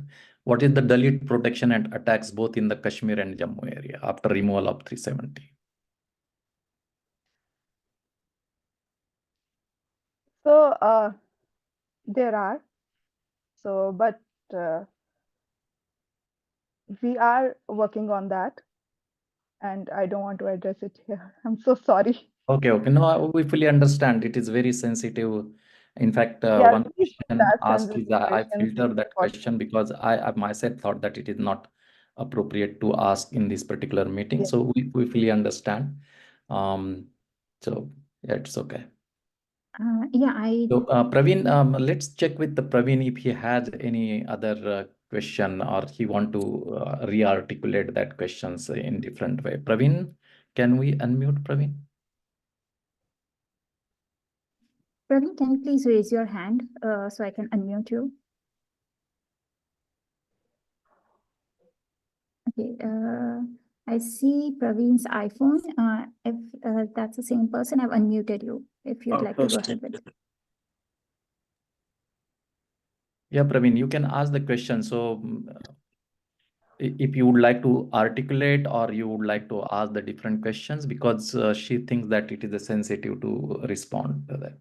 What is the Dalit protection and attacks both in the Kashmir and Jammu area after removal of 370? So there are. So, but we are working on that, and I don't want to address it here. I'm so sorry. Okay, okay. No, we fully understand. It is very sensitive. In fact, Yeah, one please put question that asked is I questions in filter the that question because I myself thought that it is not appropriate to ask in this particular meeting. Yes. So we fully understand. So yeah, it's okay. So Praveen, let's check with the Praveen if he has any other question or he want to re-articulate that questions in different way. Praveen, can we unmute Praveen? Praveen, can you please raise your hand so I can unmute you? Okay, I see Praveen's iPhone. If that's the same person, I've unmuted you. If you'd like to go ahead with it. Yeah, Praveen, you can ask the question. So if you would like to articulate or you would like to ask the different questions because she thinks that it is sensitive to respond to that.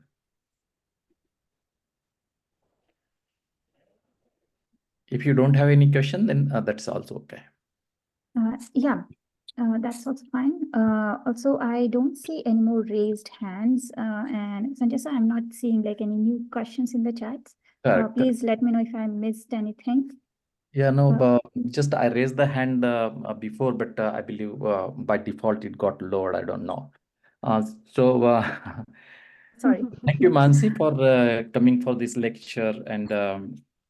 If you don't have any question, then that's also okay. Yeah, that's also fine. Also, I don't see any more raised hands. And Sanjay sir, I'm not seeing like any new questions in the chats. Correct. Please let me know if I missed anything. Yeah, no, but just I raised the hand before, but I believe by default it got lowered. I don't know. Sorry. Thank you, Mansi, for coming for this lecture. And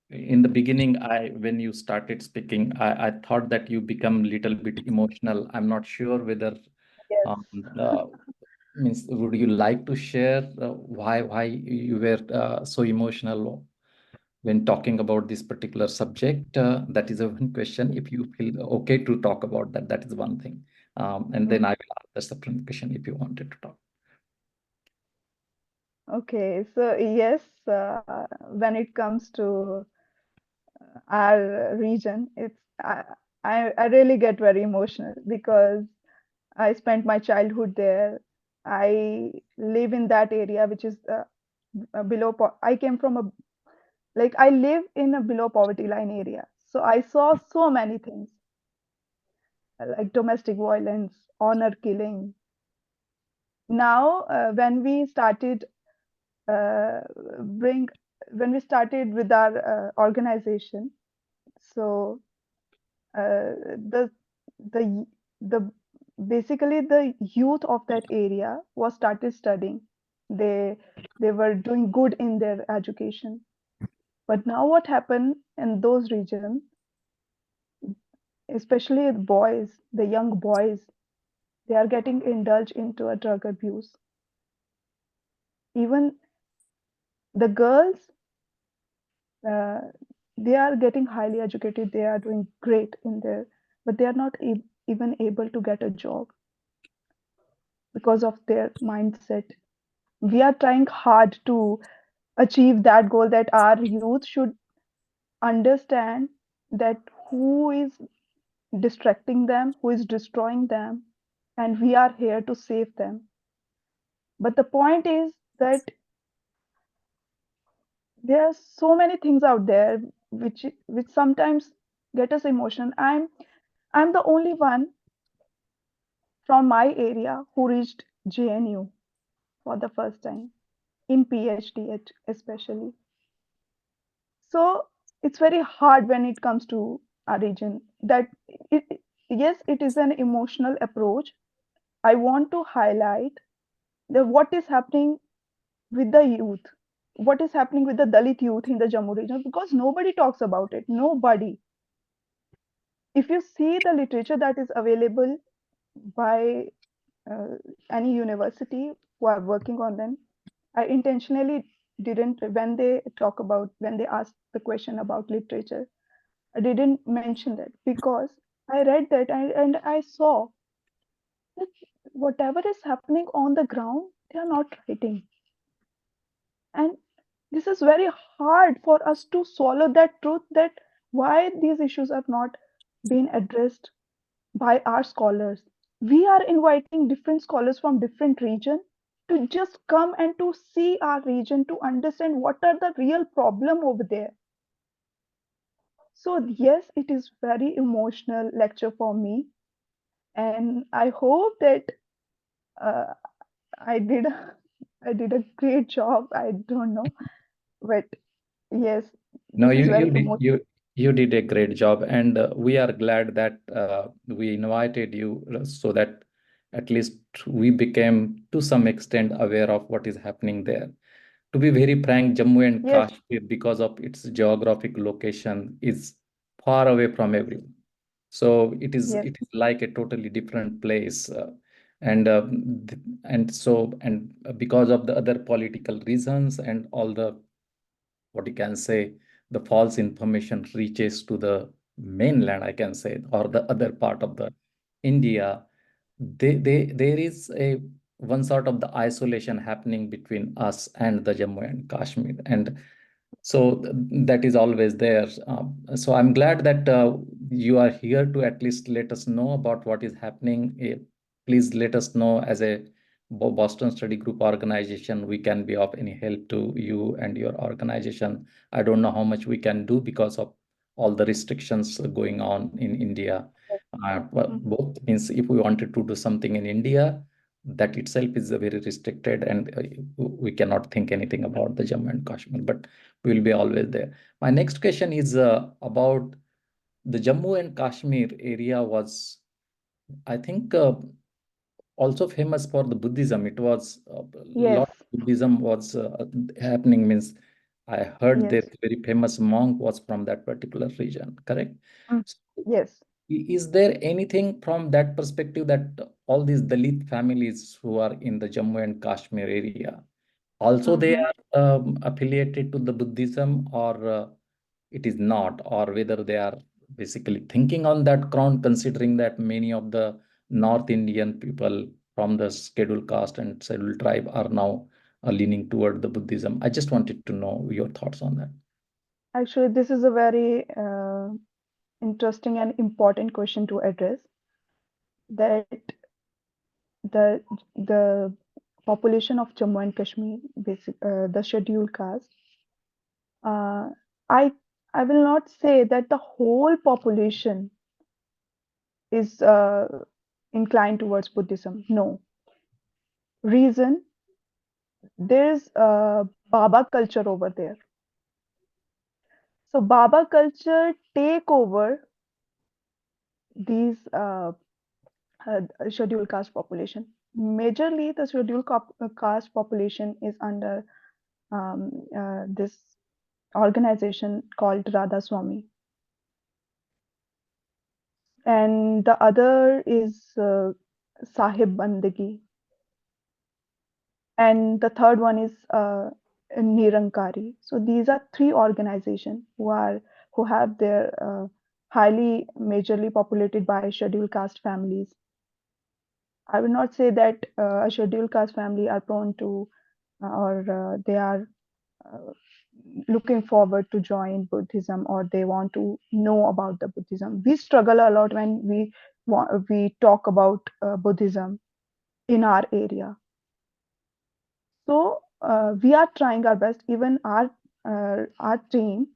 in the beginning, when you started speaking, I thought that you become a little bit emotional. I'm not sure whether Yes. means would you like to share why you were so emotional when talking about this particular subject? That is a one question. If you feel okay to talk about that, that is one thing. And then I will ask the separate question if you wanted to talk. Okay, so yes, when it comes to our region, I really get very emotional because I spent my childhood there. I live in that area, which is below. I came from a like I live in a below poverty line area, so I saw so many things like domestic violence, honor killing. Now, uh, bring when we started with our organization, so the the the basically the youth of that area was started studying. They were doing good in their education, but now what happened in those regions, especially the young boys, they are getting indulged into a drug abuse. Even the girls, uh, they are getting highly educated, they are doing great in there, but they are not even able to get a job because of their mindset. We are trying hard to achieve that goal, that our youth should understand that who is distracting them, who is destroying them, and we are here to save them. But the point is that there are so many things out there which sometimes get us emotional. I'm the only one from my area who reached JNU for the first time in PhD especially. So it's very hard when it comes to our region that yes, it is an emotional approach. I want to highlight that what is happening with the youth, what is happening with the Dalit youth in the Jammu region, because nobody talks about it. Nobody. If you see the literature that is available by uh, any university who are working on them, I intentionally didn't, when they ask the question about literature, I didn't mention that because I read that and I saw that whatever is happening on the ground, they are not writing. And this is very hard for us to swallow that truth, that why these issues are not being addressed by our scholars. We are inviting different scholars from different region to just come and to see our region, to understand what are the real problem over there. So yes, it is very emotional lecture for me, and I hope that uh, I did I did a great job. I don't know, but yes, No, this is very emotional. you did a great job, and we are glad that we invited you so that at least we became to some extent aware of what is happening there. To be very frank, Jammu and Yes, Kashmir, because of its geographic location, is far away from everyone. So yes, it is like a totally different place, and because of the other political reasons and all the, what you can say, the false information reaches to the mainland, I can say, or the other part of the India. There is a one sort of the isolation happening between us and the Jammu and Kashmir, and so that is always there. So I'm glad that you are here to at least let us know about what is happening. Please let us know, as a Boston Study Group organization, we can be of any help to you and your organization. I don't know how much we can do because of all the restrictions going on in India. Both means if we wanted to do something in India, that itself is very restricted, and we cannot think anything about the Jammu and Kashmir, but we will be always there. My next question is about the Jammu and Kashmir area was, I think, also famous for the Buddhism. It was a yes, lot of Buddhism was happening. Means I heard yes, that very famous monk was from that particular region. Correct? mm, So, yes, is there anything from that perspective that all these Dalit families who are in the Jammu and Kashmir area, also they mhm. are affiliated to the Buddhism, or it is not, or whether they are basically thinking on that ground, considering that many of the North Indian people from the scheduled caste and scheduled tribe are now leaning toward the Buddhism. I just wanted to know your thoughts on that. Actually, this is a very interesting and important question to address. That the population of Jammu and Kashmir, the scheduled caste, uh, I I will not say that the whole population is inclined towards Buddhism. No. Reason, there's Baba culture over there. So Baba culture take over these scheduled caste population. Majorly, the scheduled caste population is under this organization called Radha Swami, and the other is Sahib Bandagi, and the third one is Nirankari. So these are three organizations who have their highly majorly populated by scheduled caste families. I will not say that a scheduled caste family are prone to or they are uh, looking forward to join Buddhism or they want to know about the Buddhism. We struggle a lot when we talk about Buddhism in our area. So we are trying our best. Even our team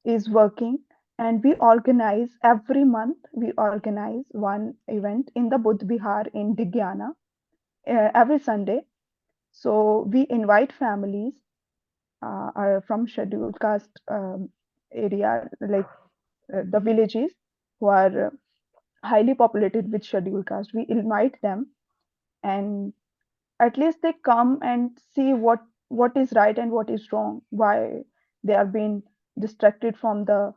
is working, and we organize every month. We organize one event in the Buddh Vihar in Digyana every Sunday. So we invite families from scheduled caste area, like the villages who are highly populated with scheduled caste. We invite them, and at least they come and see what is right and what is wrong, why they are being distracted from the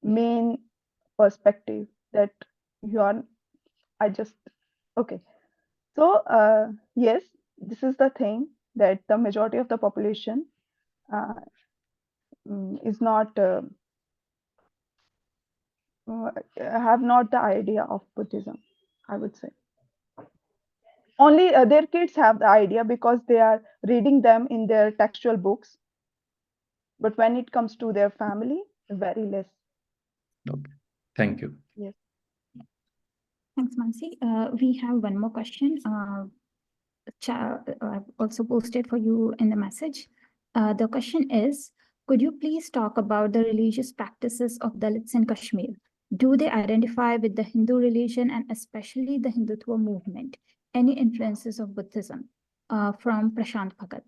main perspective that you are. I just okay. So yes, this is the thing, that the majority of the population uh, is not have not the idea of Buddhism, I would say. Only their kids have the idea because they are reading them in their textual books, but when it comes to their family, very less. Okay, thank you. Yes. Thanks, Mansi. We have one more question. I've also posted for you in the message. The question is, Could you please talk about the religious practices of Dalits in Kashmir? Do they identify with the Hindu religion and especially the Hindutva movement? Any influences of Buddhism? From Prashant Bhagat.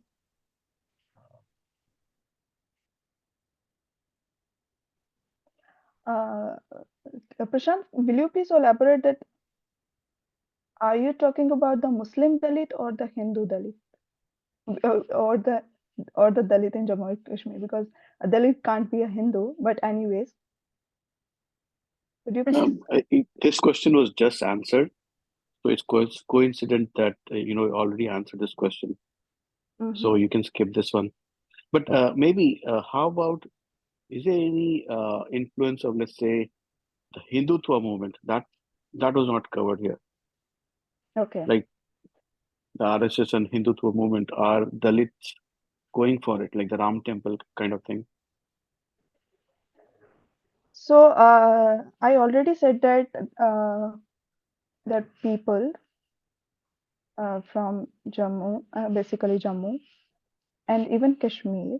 Prashant, will you please elaborate that? Are you talking about the Muslim Dalit or the Hindu Dalit? Or the Dalit in Jammu and Kashmir? Because a Dalit can't be a Hindu, but anyways. Could you please? This question was just answered. So it's coincident that, already answered this question. So you can skip this one. But maybe how about, is there any influence of, let's say, the Hindutva movement? That was not covered here. Okay. Like the RSS and Hindutva movement, are Dalits going for it, like the Ram Temple kind of thing? So I already said that that people from Jammu, basically Jammu, and even Kashmir,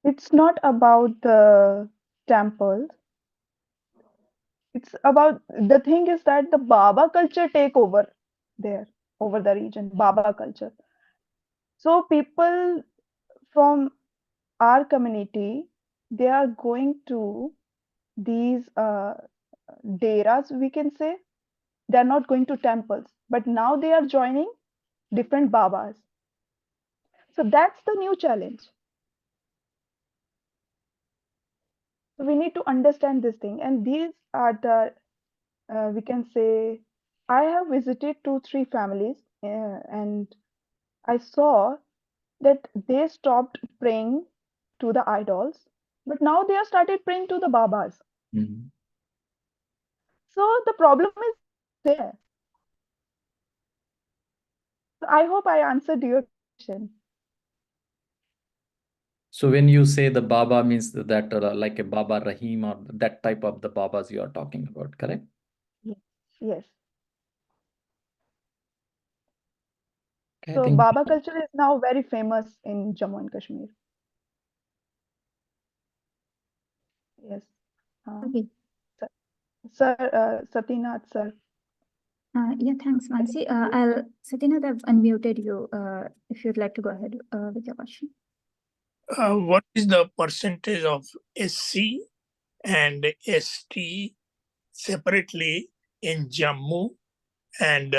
it's not about the temples. It's about, the thing is that the Baba culture take over there, over the region, Baba culture. So people from our community, they are going to these deras, we can say. They're not going to temples, but now they are joining different Babas. So that's the new challenge. So we need to understand this thing. And these are the, we can say, I have visited 2-3 families and I saw that they stopped praying to the idols, but now they have started praying to the Babas. So the problem is there. So I hope I answered your question. So when you say the Baba, means that like a Baba Rahim or that type of the Babas you are talking about, correct? Yes. Okay, So Baba culture is now very famous in Jammu and Kashmir. Yes. Okay. Sir, Satynath, sir. Yeah, thanks, Mansi. Satynath, I've unmuted you if you'd like to go ahead with your question. What is the percentage of SC and ST separately in Jammu and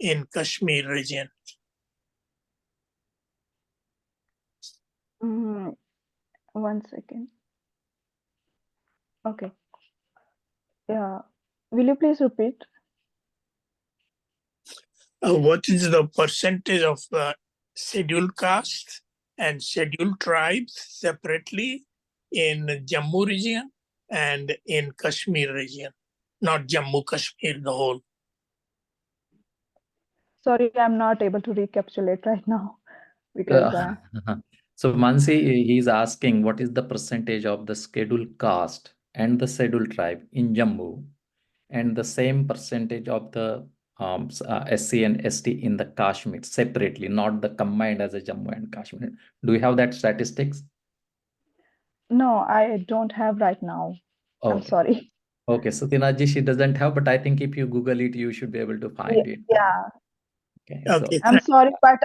in Kashmir region? One second. Okay. Yeah. Will you please repeat? What is the percentage of scheduled castes and scheduled tribes separately in Jammu region and in Kashmir region? Not Jammu, Kashmir, the whole. Sorry, I'm not able to recapitulate right now because so Mansi, he's asking what is the percentage of the scheduled caste and the scheduled tribe in Jammu, and the same percentage of the SC and ST in the Kashmir separately, not the combined as a Jammu and Kashmir. Do you have that statistics? no, I don't have right now. Okay. I'm sorry. Okay, so Tinaji, she doesn't have, but I think if you Google it, you should be able to find it. Yeah. Okay. Okay. So, I'm sorry, but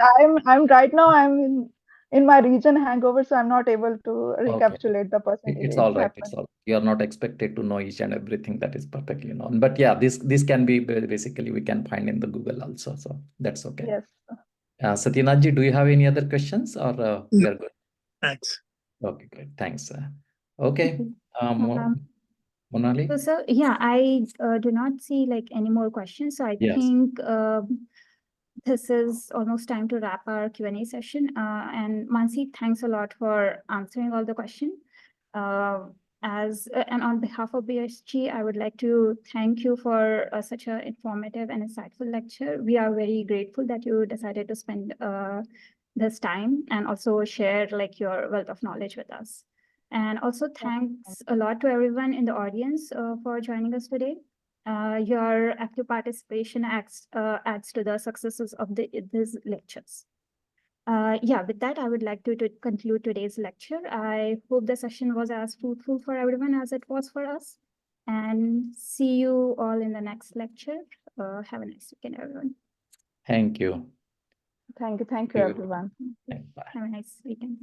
I'm right now I'm in my region hangover, so I'm not able to recapitulate the percentage. It's all right. It's all. You are not expected to know each and everything. That is perfectly known. But yeah, this can be basically we can find in the Google also. So that's okay. Yes. Satyanathji, do you have any other questions or we are good? Thanks. Okay, great. Thanks. Okay. Monali? So yeah, I do not see like any more questions. So I think this is almost time to wrap our Q&A session. And Mansi, thanks a lot for answering all the questions. And on behalf of BSG, I would like to thank you for such an informative and insightful lecture. We are very grateful that you decided to spend this time and also share like your wealth of knowledge with us. And also thanks a lot to everyone in the audience for joining us today. Your active participation adds to the successes of these lectures. Yeah, with that, I would like to conclude today's lecture. I hope the session was as fruitful for everyone as it was for us. And see you all in the next lecture. Have a nice weekend, everyone. Thank you. Thank you, you. everyone. Bye. Have a nice weekend.